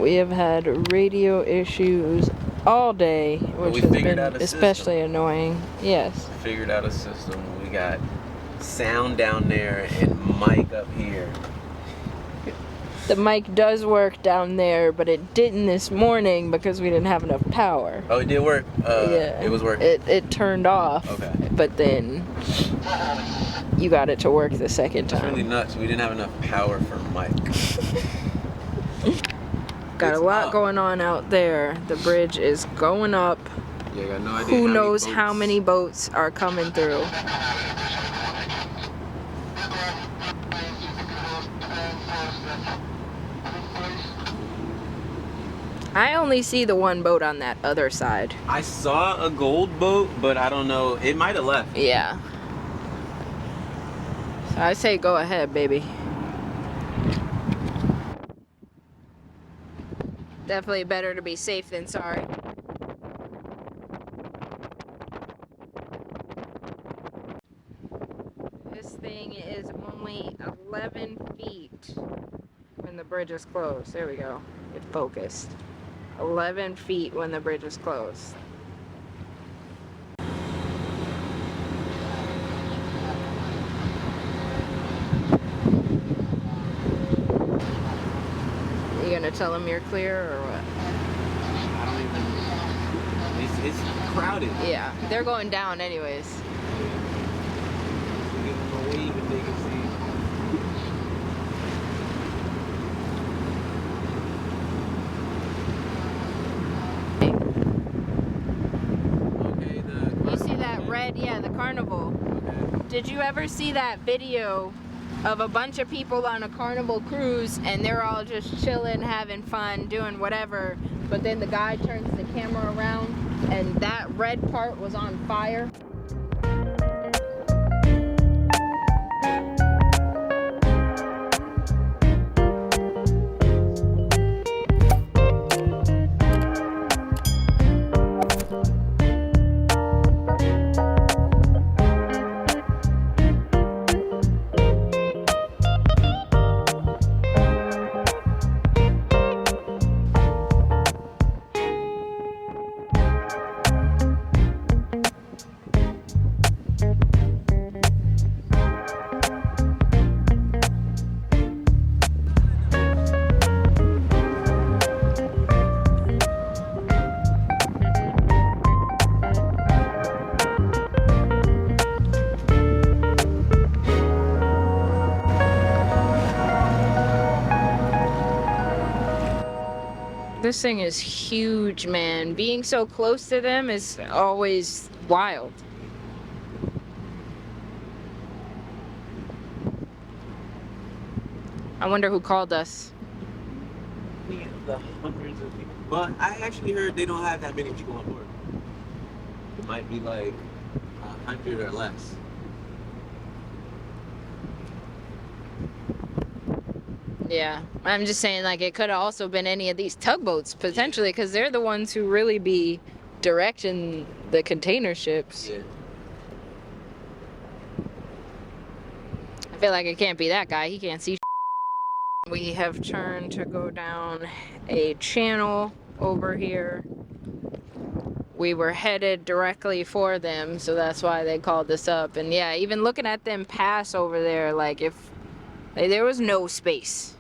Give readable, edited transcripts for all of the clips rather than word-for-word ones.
We have had radio issues all day, which has been especially annoying. Yes. Figured out a system. We got sound down there and mic up here. The mic does work down there, but it didn't this morning because we didn't have enough power. Oh, it did work? Yeah. It was working? It turned off. Okay. But then you got it to work the second time. It's really nuts. We didn't have enough power for mic. Got a lot going on out there. The bridge is going up. Yeah, I got no idea. Who knows how many boats are coming through. I only see the one boat on that other side. I saw a gold boat, but I don't know. It might have left. Yeah. So I say go ahead, baby. Definitely better to be safe than sorry. This thing is only 11 feet when the bridge is closed. There we go. It focused. 11 feet when the bridge is closed. You gonna tell them you're clear or what? I don't even. It's crowded. Yeah, they're going down anyways. Give them a wave and they can see. Yeah, the carnival. Okay. Did you ever see that video of a bunch of people on a carnival cruise and they're all just chilling, having fun, doing whatever, but then the guy turns the camera around and that red part was on fire? This thing is huge, man. Being so close to them is always wild. I wonder who called us. The hundreds of people. But I actually heard they don't have that many people on board. It might be like 100 or less. Yeah, I'm just saying, like, it could have also been any of these tugboats, potentially, because they're the ones who really be directing the container ships. Yeah. I feel like it can't be that guy. He can't see. We have turned to go down a channel over here. We were headed directly for them, so that's why they called us up. And yeah, even looking at them pass over there, like, if there was no space.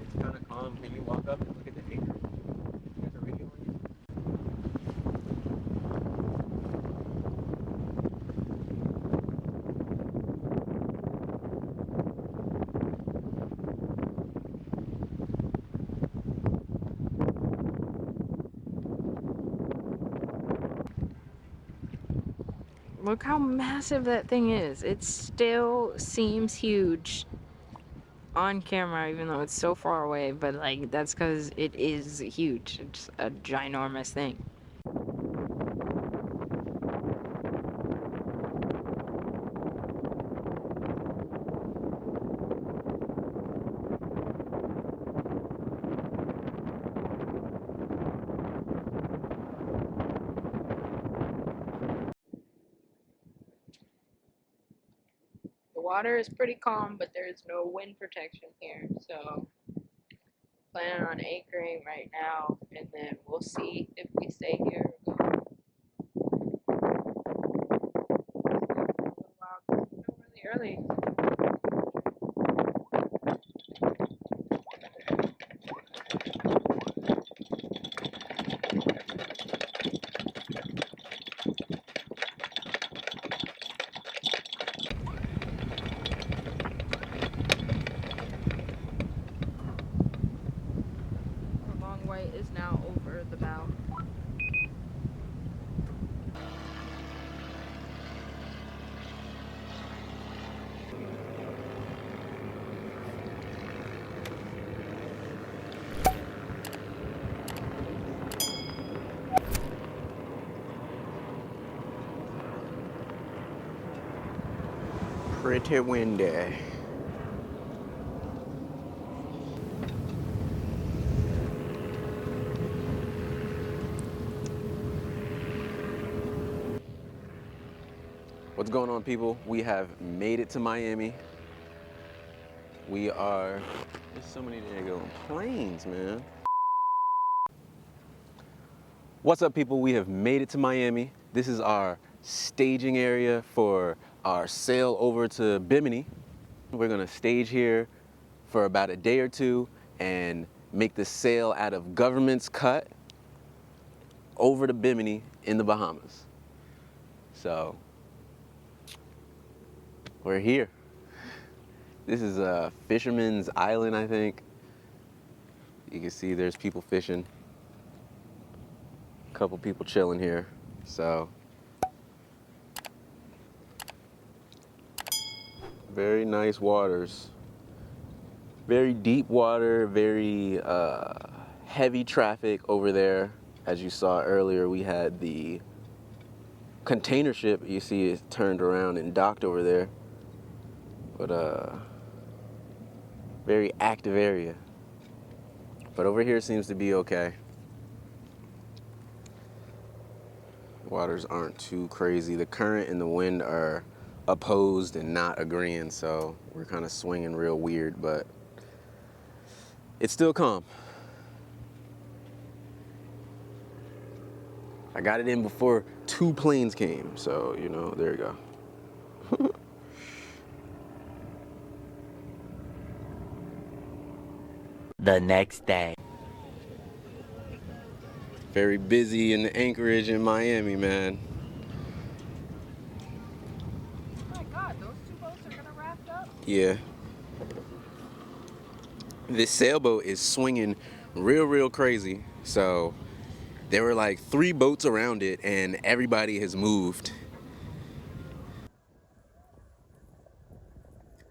It's kind of calm. Can you walk up and look at the anchor? You got the radio on you? Look how massive that thing is. It still seems huge on camera, even though it's so far away, but like that's because it is huge. It's a ginormous thing. water is pretty calm, but there's no wind protection here, so planning on anchoring right now, and then we'll see if we stay here or go. Wow, it's still really early. The long white is now over the bow. Pretty windy. What's going on, people? We have made it to Miami. We are, there's so many daggone planes, man. What's up, people? We have made it to Miami. This is our staging area for our sail over to Bimini. We're gonna stage here for about a day or two and make the sail out of Government's Cut over to Bimini in the Bahamas. So, we're here. This is a fisherman's island, I think. You can see there's people fishing. A couple people chilling here. So, very nice waters. Very deep water, very heavy traffic over there. As you saw earlier, we had the container ship, you see it turned around and docked over there. But very active area. But over here seems to be okay. Waters aren't too crazy. The current and the wind are opposed and not agreeing, so we're kind of swinging real weird, but it's still calm. I got it in before 2 planes came, so, you know, there you go. The next day. Very busy in Anchorage and Miami, man. Oh my god, those 2 boats are gonna raft up? Yeah. This sailboat is swinging real crazy. So there were like 3 boats around it and everybody has moved.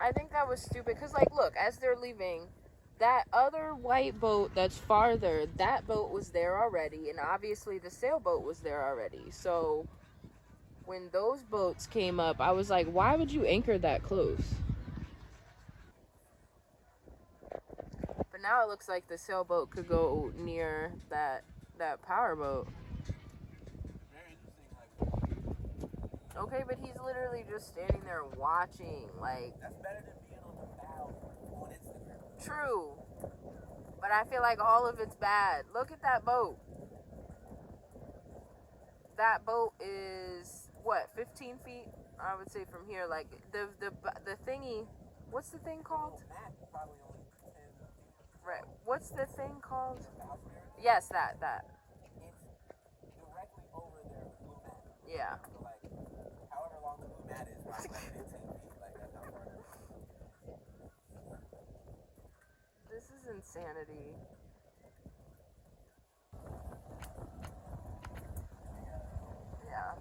I think that was stupid, because, like, look, as they're leaving, that other white boat that's farther, that boat was there already, and obviously the sailboat was there already. So when those boats came up, I was like, why would you anchor that close? But now it looks like the sailboat could go near that powerboat. Okay, but he's literally just standing there watching, like... That's better than being on the bow on Instagram. True. But I feel like all of it's bad. Look at that boat. That boat is, what, 15 feet? I would say from here, like, the thingy... What's the thing called? Probably only 10 feet. Right. What's the thing called? Yes, that. It's directly over their blue mat. Yeah. So, like, however long the blue mat is, probably like 15 feet. Like, that's how far it is. This is insanity. Yeah.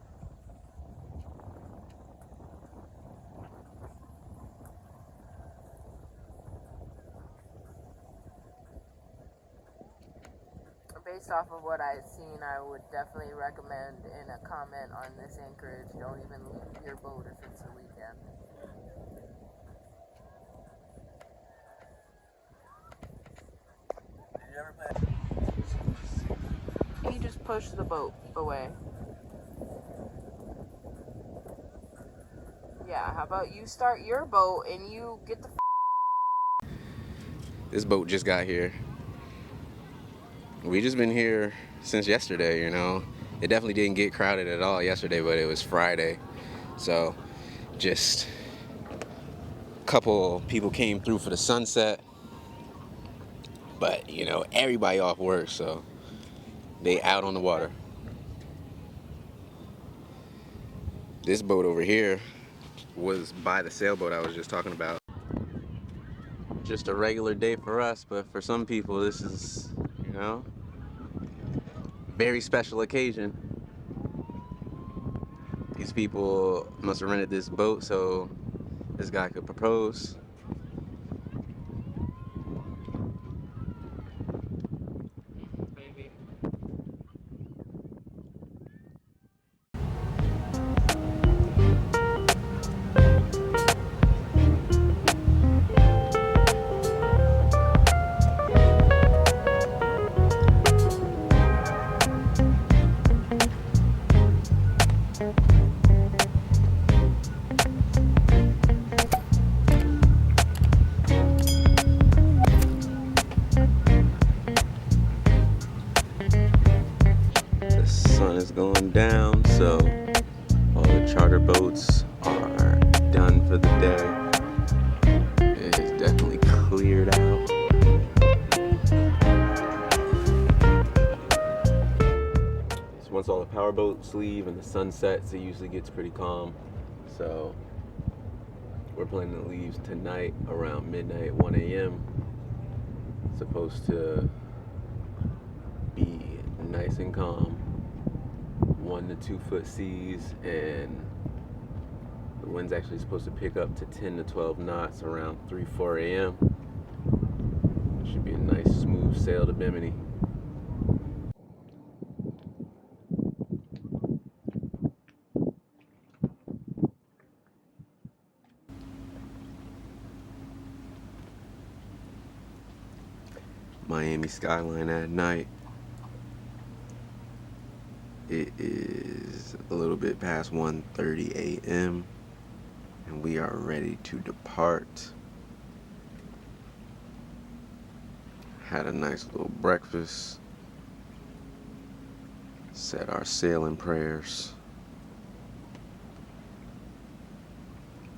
Based off of what I've seen, I would definitely recommend in a comment on this Anchorage, don't even leave your boat if it's the weekend. Did you ever play? He just pushed the boat away. Yeah, how about you start your boat and you get the This boat just got here. We just been here since yesterday, you know. It definitely didn't get crowded at all yesterday, but it was Friday. So just a couple people came through for the sunset. But, you know, everybody off work, so they out on the water. This boat over here was by the sailboat I was just talking about. Just a regular day for us, but for some people this is, you know, very special occasion. These people must have rented this boat so this guy could propose. baby. The sun is going down, so all the charter boats are done for the day. It is definitely cleared out. So once all the power boats leave and the sun sets, it usually gets pretty calm. So we're planning to leave tonight around midnight, 1 a.m. Supposed to be nice and calm, 1 to 2 foot seas, and the wind's actually supposed to pick up to 10 to 12 knots around 3, 4 a.m. Should be a nice smooth sail to Bimini. Miami skyline at night. It is a little bit past 1:30 a.m. and we are ready to depart. Had a nice little breakfast. Said our sailing prayers.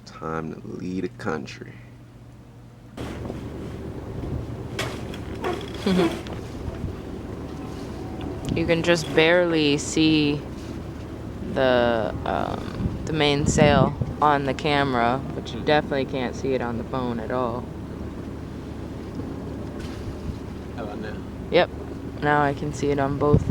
Time to lead a country. You can just barely see the main sail on the camera, but you definitely can't see it on the phone at all. How about now? Yep, now I can see it on both.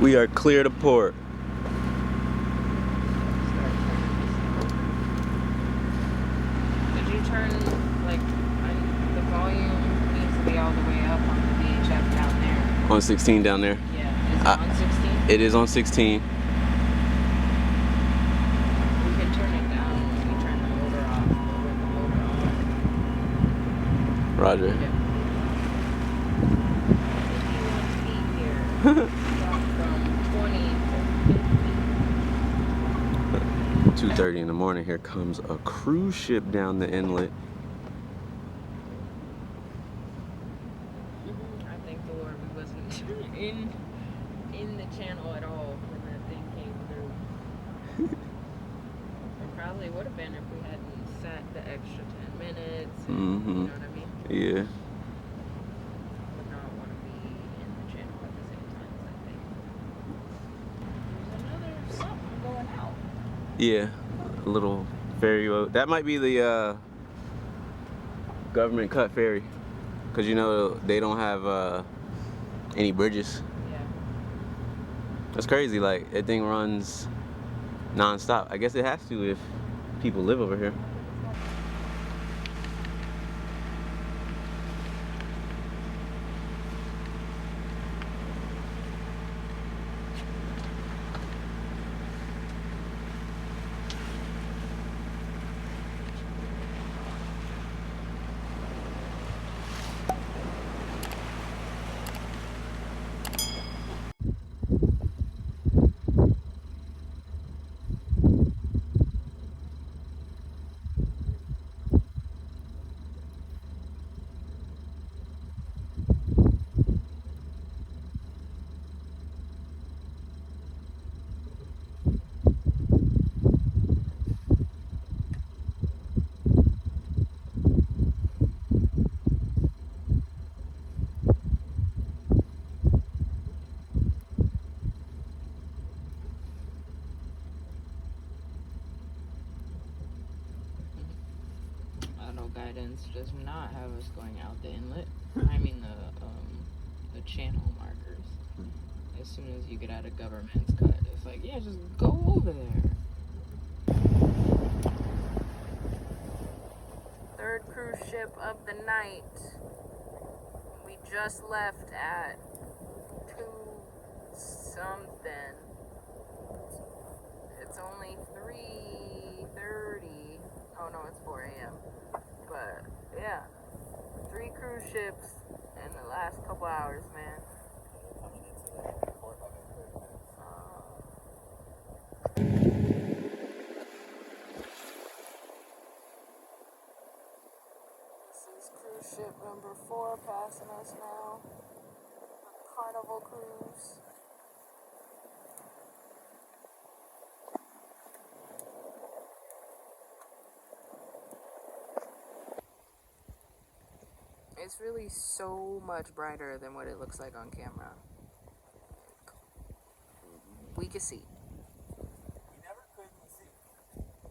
We are clear to port. Did you turn, like, the volume needs to be all the way up on the VHF down there? On 16 down there. Yeah, is it on 16? It is on 16. We can turn it down when we turn the motor off, or with the motor on. Roger. Yeah. 51 feet here. From 20 to 50. 2:30 in the morning. Here comes a cruise ship down the inlet. I thank the Lord we wasn't in the channel at all when that thing came through. It probably would have been if we hadn't sat the extra 10 minutes. And, Mm-hmm. You know what I mean? Yeah. Would not want to be in the channel at the same time, I think. There's another something going out. Yeah. A little ferry boat. That might be the government cut ferry. Because, you know, they don't have any bridges. Yeah. That's crazy. Like, that thing runs non-stop. I guess it has to if people live over here. guidance does not have us going out the inlet. I mean the channel markers. As soon as you get out of government's cut, it's like, yeah, just go over there. Third cruise ship of the night. We just left at 2 something. It's only 3:30. Oh no, it's 4 a.m. But yeah, 3 cruise ships in the last couple hours, man. This is cruise ship number 4 passing us now. The Carnival cruise. It's really so much brighter than what it looks like on camera. We can see. We never couldn't see.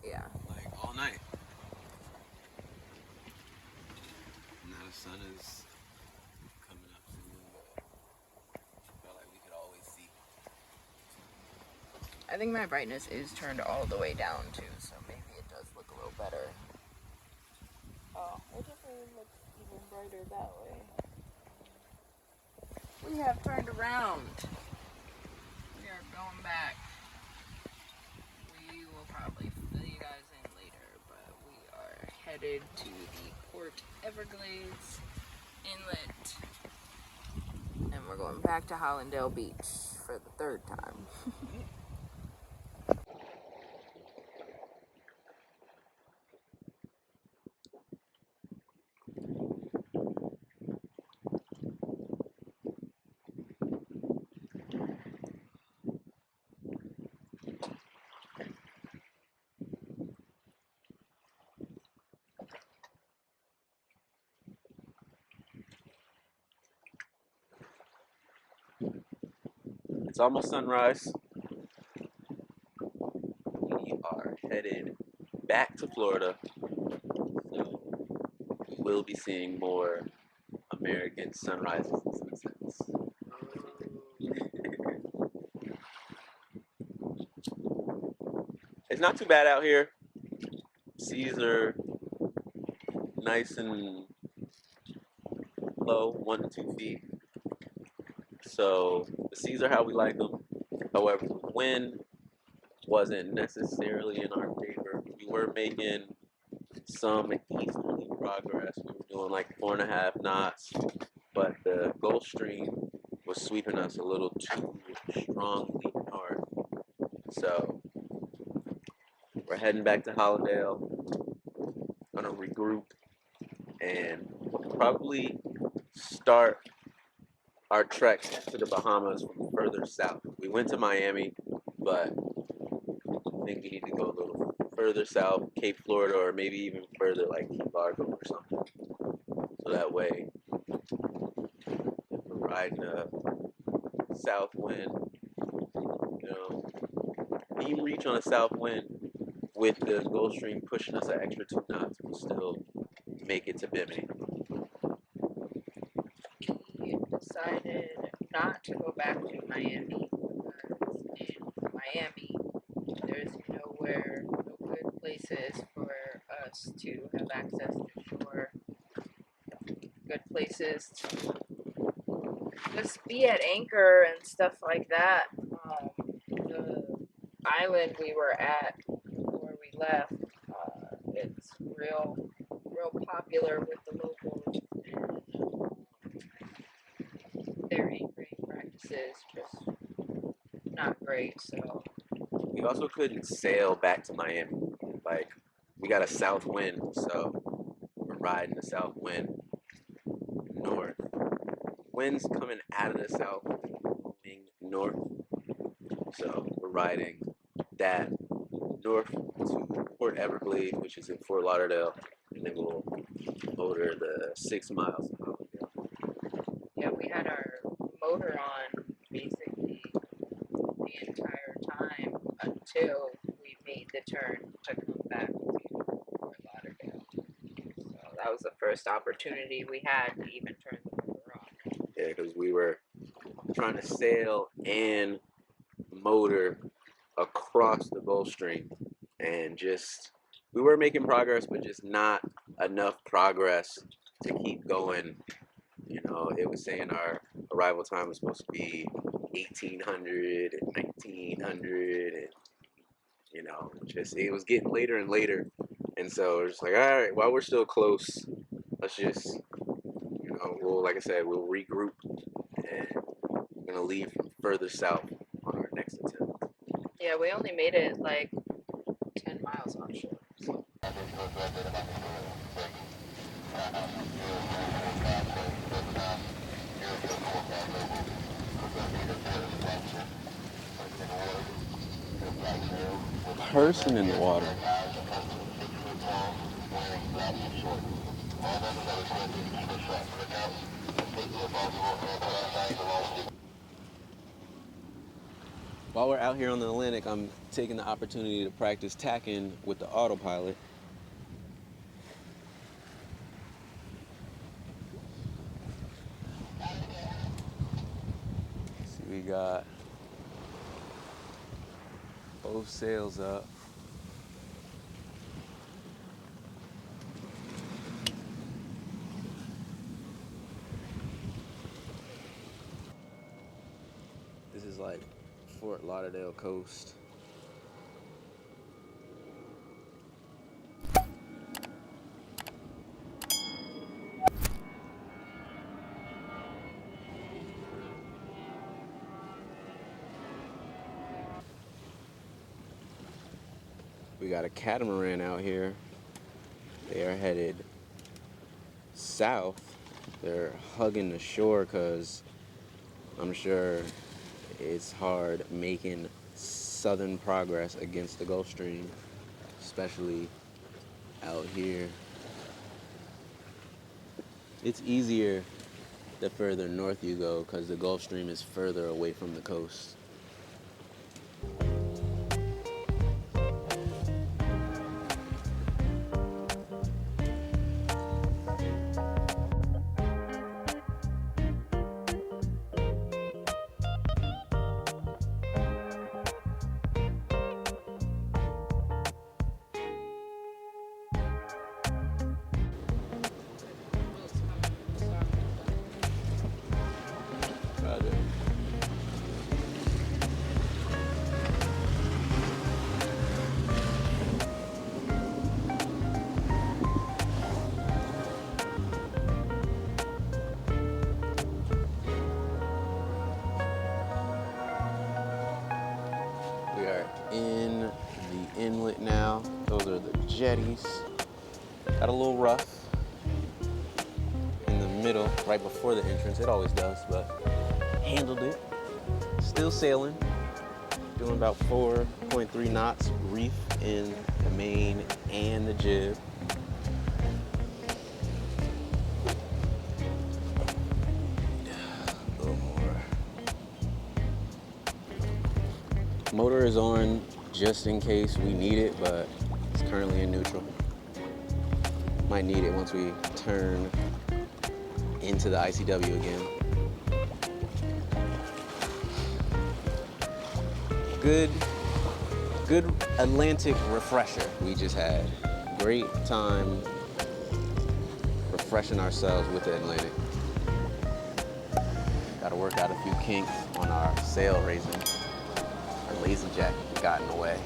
Yeah. Like all night. Now the sun is coming up soon, but I felt like we could always see. I think my brightness is turned all the way down too, so maybe it does look a little better. Oh, it definitely looks even brighter that way. We have turned around. We are going back. We will probably fill you guys in later, but we are headed to the Port Everglades Inlet. And we're going back to Hollandale Beach for the 3rd time. It's almost sunrise. We are headed back to Florida. So we will be seeing more American sunrises and sunsets. It's not too bad out here. Seas are nice and low, 1 to 2 feet. So the seas are how we like them. However, the wind wasn't necessarily in our favor. We were making some easterly progress. We were doing like 4.5 knots, but the Gulf Stream was sweeping us a little too strongly north. So we're heading back to Hollandale. Gonna regroup and probably start our trek to the Bahamas from further south. We went to Miami, but I think we need to go a little further south, Cape Florida, or maybe even further, like Key Largo or something. So that way, if we're riding a south wind, you know, you can reach on a south wind with the Gulf Stream pushing us an extra 2 knots, we'll still make it to Bimini. We decided not to go back to Miami because in Miami there's nowhere, no good places for us to have access to shore. Good places to just be at anchor and stuff like that. The island we were at before we left, it's real popular with the locals, and their anchoring practices just not great. So We also couldn't sail back to Miami. Like, we got a south wind, so we're riding the south wind north. Wind's coming out of the south, moving north. So we're riding that north to Port Everglades, which is in Fort Lauderdale, and then we'll motor the 6 miles to Hollandale. yeah, we had our motor on basically the entire time until we made the turn to come back to Fort Lauderdale. So first opportunity we had to even turn the motor on. Yeah, because we were trying to sail and motor across the Gulf Stream, and just we were making progress, but just not enough progress to keep going. You know, it was saying our arrival time was supposed to be 1800 and 1900, and you know, just it was getting later and later, and so it's like, all right, while we're still close, let's just, you know, we'll, like I said, we'll regroup, and we're gonna leave from further south on our next attempt. Yeah, we only made it like 10 miles offshore. So. Person in the water. While we're out here on the Atlantic, I'm taking the opportunity to practice tacking with the autopilot. See, we got both sails up. This is like Fort Lauderdale coast. We got a catamaran out here. They are headed south. They're hugging the shore because I'm sure it's hard making southern progress against the Gulf Stream, especially out here. It's easier the further north you go because the Gulf Stream is further away from the coast. We are in the inlet now. Those are the jetties. Got a little rough in the middle, right before the entrance. It always does, but handled it. Still sailing. Doing about 4.3 knots reef in the main and the jib. A little more. Motor is on just in case we need it, but it's currently in neutral. Might need it once we turn into the ICW again. Good Atlantic refresher we just had. Great time refreshing ourselves with the Atlantic. Got to work out a few kinks on our sail raising. Our lazy jack got in the way.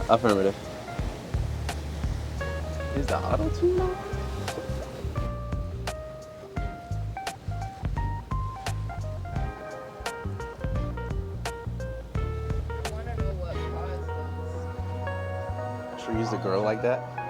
Affirmative. Is the auto tune on? I want to know what caused this. Should we use the girl like that?